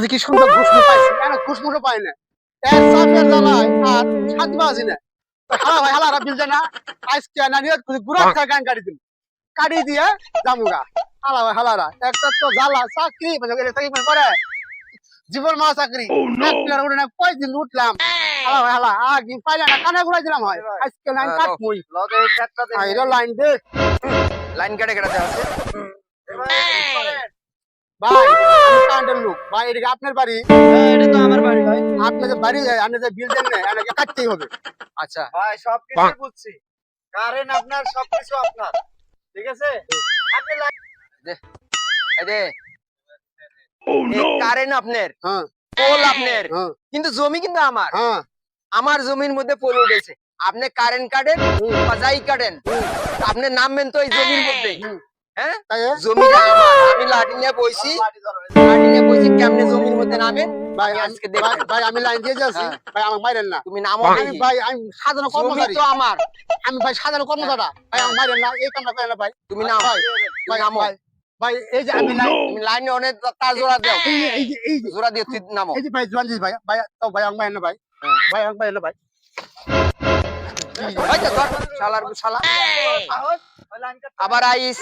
যে কি সুন্দর ঘুষমু পাইছি কেন ঘুষমুটো পাই না এক চাপের জ্বালায় আর শান্তি পাওয়া না হালা ভাই হালারা বিলছে না আজকে না নিয়ে গুড়া খায় গান কাটি দিন কাটি দিয়ে জামুগা হালা ভাই হালারা একটা তো জ্বালা চাকরি চাকরি করে জীবন মা চাকরি উঠে না কয়দিন উঠলাম হালা ভাই হালা আগে পাইলে না কানে ঘুরাই দিলাম হয় আজকে লাইন কাটমুই লাইন দে লাইন কেটে কেটে আছে ভাই আমি কারেন্টের লোক ভাই এটা আপনার বাড়ি এটা তো আমার বাড়ি ভাই। আপনাদের বাড়ি আপনি যে বিল দেন না এনাকে কাটতেই হবে আচ্ছা ভাই সবকিছু বুঝছি, কারেন্ট আপনার, সবকিছু আপনার, ঠিক আছে? আপনি এই দে এই কারেন্ট আপনার, হ্যাঁ পোল আপনার, হ্যাঁ কিন্তু জমি কিন্তু আমার। হ্যাঁ আমার জমির মধ্যে পোল উঠেছে, আপনি কারেন্ট কাটেন বা যাই কাটেন, আপনি নামবেন তো এই জমির মধ্যে। হ্যাঁ, তাই জমিটা আমার, আমি লাঠি নিয়ে বইছি, কেমনে জমির মধ্যে নামেন ভাই আমি আমি আজকে দেখবেন। ভাই আমি লাইন দিয়ে যাচ্ছি হ্যাঁ। ভাই আমাকে মারেন না তুমি নামো আমি দেখি। ভাই আমি সাধারণ জমি কর্মচারী তো আমার, আমি ভাই সাধারণ কর্মচারী ভাই আমাকে মারেন না এই কামটা করেন না ভাই তুমি নামো, ভাই তুমি নামো। ভাই ভাই এই যে আমি তুমি লাইনে অনেক তার জোড়া দাও, এই যে জোড়া দিয়ে তুই নামো। এই যে ভাই জোয়ান ভাই ভাই তো ভাই আমাকে মারেন না ভাই হ্যাঁ। ভাই আমাকে মারেন না ভাই এই যে ধর, শালার শালা। আবার আইস